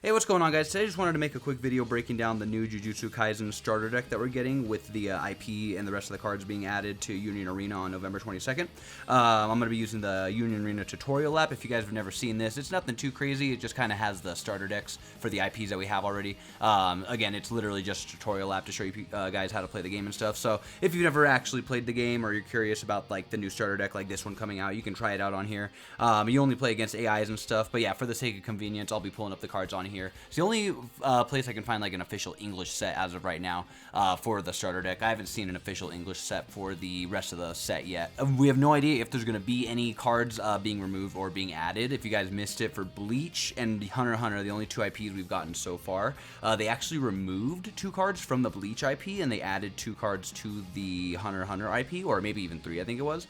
Hey, what's going on, guys? Today I just wanted to make a quick video breaking down the new Jujutsu Kaisen starter deck that we're getting with the IP and the rest of the cards being added to Union Arena on November 22nd. I'm going to be using the Union Arena tutorial app. If you guys have never seen this, it's nothing too crazy. It just kind of has the starter decks for the IPs that we have already. Again, it's literally just a tutorial app to show you guys how to play the game and stuff. So if you've never actually played the game or you're curious about like the new starter deck like this one coming out, you can try it out on here. You only play against AIs and stuff, but yeah, for the sake of convenience, I'll be pulling up the cards on here. It's the only place I can find like an official English set as of right now for the starter deck. I haven't seen an official English set for the rest of the set yet. We have no idea if there's going to be any cards being removed or being added. If you guys missed it, for Bleach and Hunter x Hunter, the only two IPs we've gotten so far, they actually removed 2 cards from the Bleach IP and they added 2 cards to the Hunter x Hunter IP, or maybe even 3, I think it was.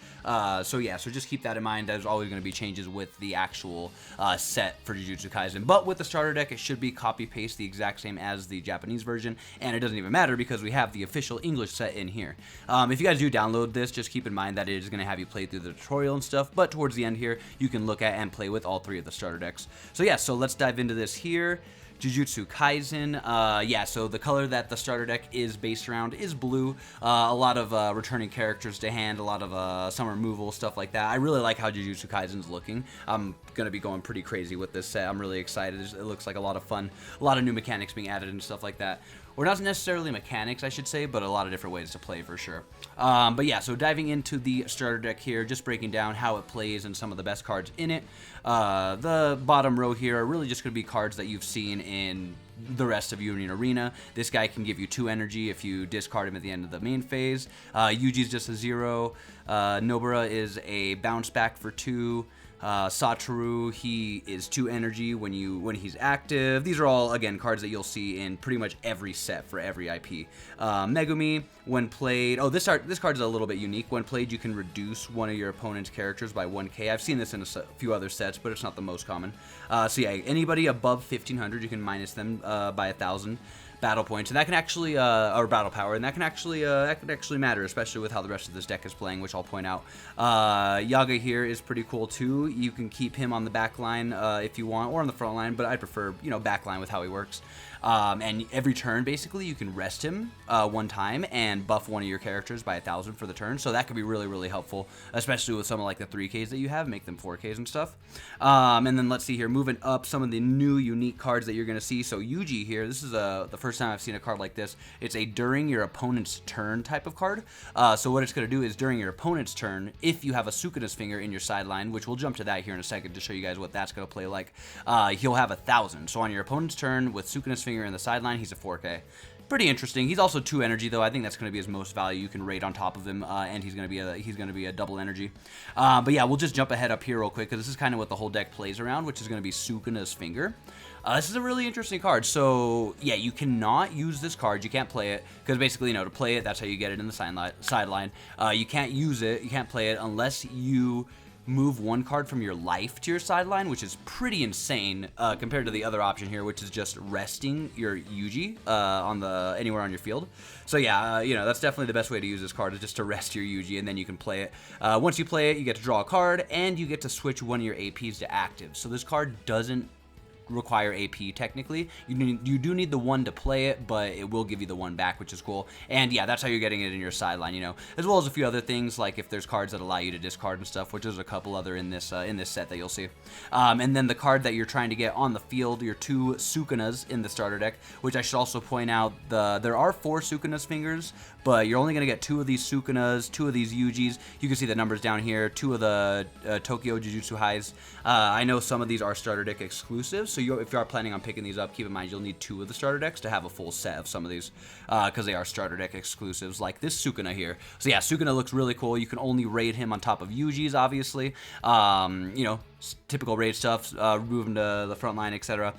So yeah, so just keep that in mind. There's always going to be changes with the actual set for Jujutsu Kaisen, but with the starter deck, it should be copy-paste the exact same as the Japanese version, and it doesn't even matter because we have the official English set in here. If you guys do download this, just keep in mind that it is going to have you play through the tutorial and stuff, but towards the end here, you can look at and play with all 3 of the starter decks. So yeah, so let's dive into this here. Jujutsu Kaisen, yeah, so the color that the starter deck is based around is blue. A lot of returning characters to hand, a lot of some removal, stuff like that. I really like how Jujutsu Kaisen's looking. I'm going to be going pretty crazy with this set. I'm really excited. It looks like a lot of fun, a lot of new mechanics being added and stuff like that. Or not necessarily mechanics, I should say, but a lot of different ways to play for sure. But yeah, so diving into the starter deck here, just breaking down how it plays and some of the best cards in it. The bottom row here are really just going to be cards that you've seen in the rest of Union Arena. This guy can give you 2 energy if you discard him at the end of the main phase. Yuji's just a 0. Nobara is a bounce back for 2. Satoru, he is 2 energy when he's active. These are all, again, cards that you'll see in pretty much every set for every IP. Megumi, when played, this card is a little bit unique. When played, you can reduce one of your opponent's characters by 1k. I've seen this in a few other sets, but it's not the most common. So yeah, anybody above 1500, you can minus them by 1000 battle points, and that can actually, or battle power, and that can actually matter, especially with how the rest of this deck is playing, which I'll point out. Yaga here is pretty cool too. You can keep him on the back line if you want, or on the front line, but I prefer, back line with how he works. And every turn, basically, you can rest him 1 time and buff one of your characters by 1000 for the turn, so that could be really, really helpful, especially with some of like the 3Ks that you have, make them 4Ks and stuff. And then let's see here, moving up, some of the new unique cards that you're going to see. So Yuji here, this is the first time I've seen a card like this. It's a during your opponent's turn type of card. So what it's going to do is during your opponent's turn, if you have a Sukuna's Finger in your sideline, which we'll jump to that here in a second to show you guys what that's going to play like, he'll have 1000. So on your opponent's turn with Sukuna's Finger in the sideline, he's a 4K. Pretty interesting. He's also 2 energy though. I think that's going to be his most value. You can raid on top of him, and he's going to be a double energy. But yeah, we'll just jump ahead up here real quick because this is kind of what the whole deck plays around, which is going to be Sukuna's Finger. This is a really interesting card. So yeah, you cannot use this card. You can't play it because basically, to play it, that's how you get it in the sideline. You can't use it. You can't play it unless you move 1 card from your life to your sideline, which is pretty insane compared to the other option here, which is just resting your Yuji anywhere on your field. So yeah, that's definitely the best way to use this card, is just to rest your Yuji, and then you can play it. Once you play it, you get to draw a card, and you get to switch one of your APs to active. So this card doesn't require AP technically. You do need the 1 to play it, but it will give you the 1 back, which is cool. And yeah, that's how you're getting it in your sideline, as well as a few other things, like if there's cards that allow you to discard and stuff, which there's a couple other in this set that you'll see. And then the card that you're trying to get on the field, your 2 Sukunas in the starter deck, which I should also point out, there are 4 Sukuna's Fingers, but you're only going to get 2 of these Sukunas, 2 of these Yujis. You can see the numbers down here, 2 of the Tokyo Jujutsu Highs. I know some of these are starter deck exclusives, so if you are planning on picking these up, keep in mind you'll need 2 of the starter decks to have a full set of some of these, because they are starter deck exclusives, like this Sukuna here. So yeah, Sukuna looks really cool. You can only raid him on top of Yuji's, obviously. Typical raid stuff, move him to the front line, etc.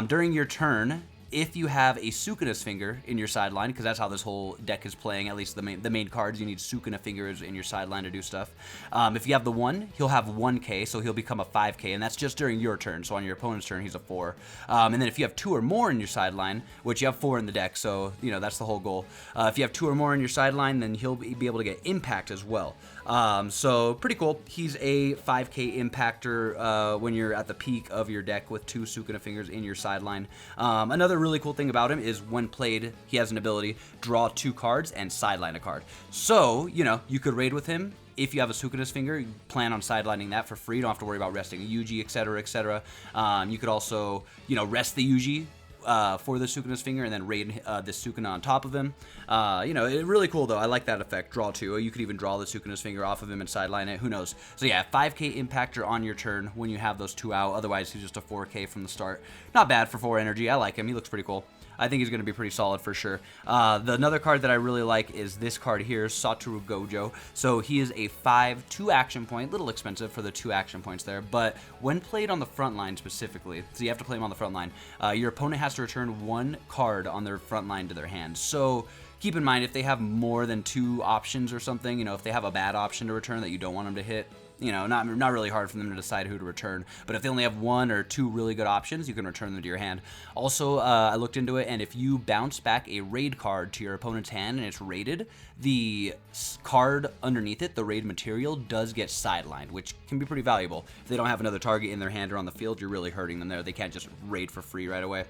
During your turn, if you have a Sukuna's Finger in your sideline, because that's how this whole deck is playing, at least the main cards, you need Sukuna Fingers in your sideline to do stuff. If you have the 1, he'll have 1k, so he'll become a 5k, and that's just during your turn. So on your opponent's turn, he's a 4. And then if you have 2 or more in your sideline, which you have 4 in the deck, so that's the whole goal. If you have 2 or more in your sideline, then he'll be able to get impact as well. So pretty cool. He's a 5k impactor when you're at the peak of your deck with 2 Sukuna fingers in your sideline. Another really cool thing about him is when played, he has an ability, draw 2 cards and sideline a card. So, you know, you could raid with him. If you have a Sukuna's finger, you plan on sidelining that for free. You don't have to worry about resting a Yuji, etc., etc. You could also, you know, rest the Yuji for the Sukuna's finger and then raid this Sukuna on top of him. You know, really cool though. I like that effect. Draw 2. You could even draw the Sukuna's finger off of him and sideline it. Who knows? So yeah, 5k impactor on your turn when you have those 2 out. Otherwise, he's just a 4k from the start. Not bad for 4 energy. I like him. He looks pretty cool. I think he's going to be pretty solid for sure. Another card that I really like is this card here, Sukuna and Gojo. So he is a 5/2 action point, little expensive for the 2 action points there, but when played on the front line specifically, so you have to play him on the front line, your opponent has to return 1 card on their front line to their hand. So keep in mind, if they have more than 2 options or something, you know, if they have a bad option to return that you don't want them to hit, you know, not really hard for them to decide who to return. But if they only have 1 or 2 really good options, you can return them to your hand. Also, I looked into it, and if you bounce back a raid card to your opponent's hand and it's raided, the card underneath it, the raid material, does get sidelined, which can be pretty valuable. If they don't have another target in their hand or on the field, you're really hurting them there. They can't just raid for free right away.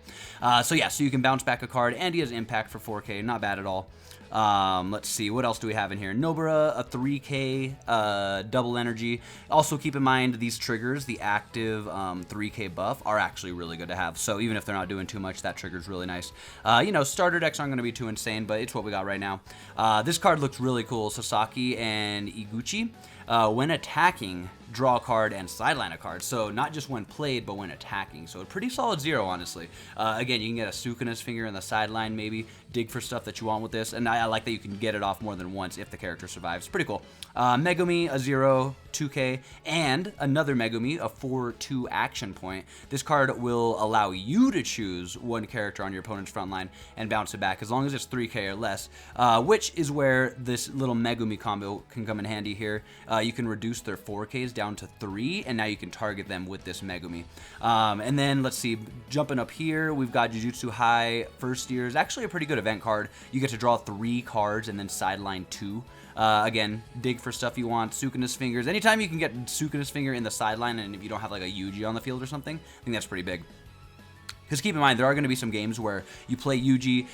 So yeah, so you can bounce back a card, and he has impact for 4k. Not bad at all. Let's see, what else do we have in here? Nobara, a 3k double energy. Also keep in mind these triggers, the active 3k buff, are actually really good to have. So even if they're not doing too much, that trigger's really nice. You know, starter decks aren't going to be too insane, but it's what we got right now. This card looks really cool. Sasaki and Iguchi. When attacking, draw a card and sideline a card. So not just when played, but when attacking. So a pretty solid 0, honestly. Again, you can get a Sukuna's finger in the sideline, maybe dig for stuff that you want with this. And I like that you can get it off more than once if the character survives. Pretty cool. Megumi, a 0, 2k, and another Megumi, a 4/2 action point. This card will allow you to choose 1 character on your opponent's front line and bounce it back as long as it's 3k or less, which is where this little Megumi combo can come in handy here. You can reduce their 4ks down to 3, and now you can target them with this Megumi. And then let's see, jumping up here, we've got Jujutsu High First Year. Is actually a pretty good event card. You get to draw 3 cards and then sideline 2. Again, dig for stuff you want. Sukuna's fingers. Anytime you can get Sukuna's finger in the sideline, and if you don't have like a Yuji on the field or something, I think that's pretty big. Because keep in mind, there are going to be some games where you play Yuji,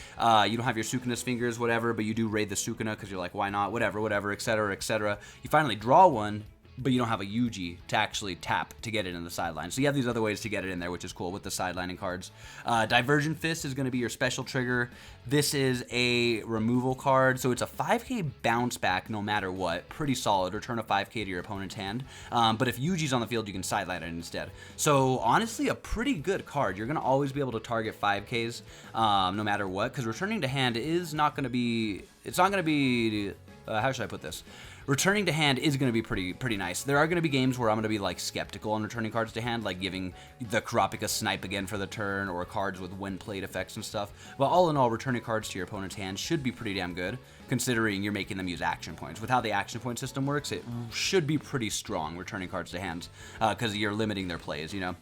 you don't have your Sukuna's fingers, whatever, but you do raid the Sukuna because you're like, why not, whatever, etc., etc. You finally draw one, but you don't have a Yuji to actually tap to get it in the sideline. So you have these other ways to get it in there, which is cool with the sidelining cards. Divergent Fist is going to be your special trigger. This is a removal card, so it's a 5k bounce back no matter what. Pretty solid. Return a 5k to your opponent's hand. But if Yuji's on the field, you can sideline it instead. So honestly, a pretty good card. You're going to always be able to target 5ks no matter what, because returning to hand is not going to be... It's not going to be... how should I put this? Returning to hand is going to be pretty nice. There are going to be games where I'm going to be like skeptical on returning cards to hand, like giving the Kurapika Snipe again for the turn, or cards with when played effects and stuff. But all in all, returning cards to your opponent's hand should be pretty damn good, considering you're making them use action points. With how the action point system works, it should be pretty strong, returning cards to hands, because you're limiting their plays, you know.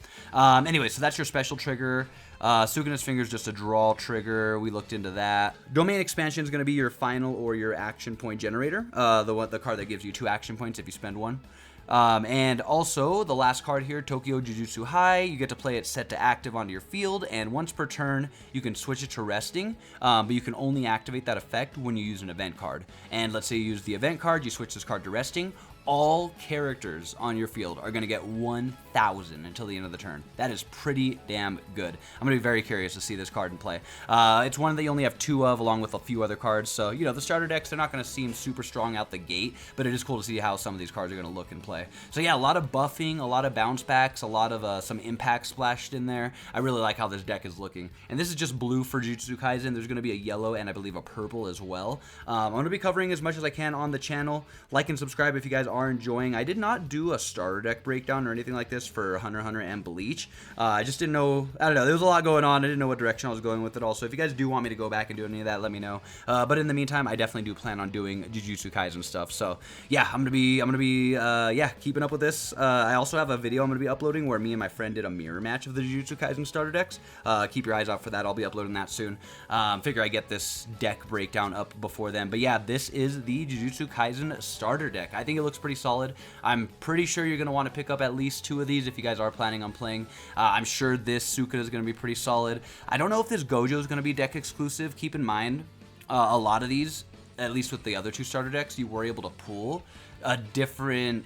Anyway, so that's your special trigger. Sukuna's Finger is just a draw trigger. We looked into that. Domain Expansion is going to be your final or your action point generator. The card that gives you 2 action points if you spend 1. And also, the last card here, Tokyo Jujutsu High, you get to play it set to active onto your field, and once per turn, you can switch it to resting, but you can only activate that effect when you use an event card. And let's say you use the event card, you switch this card to resting, all characters on your field are going to get 1,000 until the end of the turn. That is pretty damn good. I'm going to be very curious to see this card in play. It's one that you only have 2 of, along with a few other cards. So, you know, the starter decks, they're not going to seem super strong out the gate, but it is cool to see how some of these cards are going to look in play. So, yeah, a lot of buffing, a lot of bounce backs, a lot of some impact splashed in there. I really like how this deck is looking. And this is just blue for Jujutsu Kaisen. There's going to be a yellow and I believe a purple as well. I'm going to be covering as much as I can on the channel. Like and subscribe if you guys are enjoying. I did not do a starter deck breakdown or anything like this for Hunter x Hunter and Bleach. I just didn't know, I don't know, there was a lot going on. I didn't know what direction I was going with it all. So if you guys do want me to go back and do any of that, let me know. But in the meantime, I definitely do plan on doing Jujutsu Kaisen stuff. So yeah, I'm gonna be keeping up with this. I also have a video I'm gonna be uploading where me and my friend did a mirror match of the Jujutsu Kaisen starter decks. Keep your eyes out for that. I'll be uploading that soon. Figure I get this deck breakdown up before then. But yeah, this is the Jujutsu Kaisen starter deck. I think it looks pretty solid. I'm pretty sure you're gonna want to pick up at least 2 of these if you guys are planning on playing. I'm sure this Sukuna is gonna be pretty solid. I don't know if this Gojo is gonna be deck exclusive. Keep in mind, a lot of these, at least with the other 2 starter decks, you were able to pull a different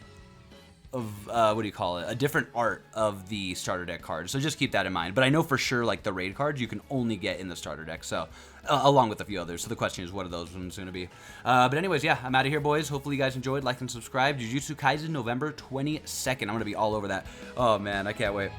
a different art of the starter deck cards. So just keep that in mind. But I know for sure, like, the raid cards you can only get in the starter deck. So along with a few others. So the question is, what are those ones going to be? But anyways, yeah, I'm out of here, boys. Hopefully you guys enjoyed. Like and subscribe. Jujutsu Kaisen, November 22nd. I'm going to be all over that. Oh man, I can't wait.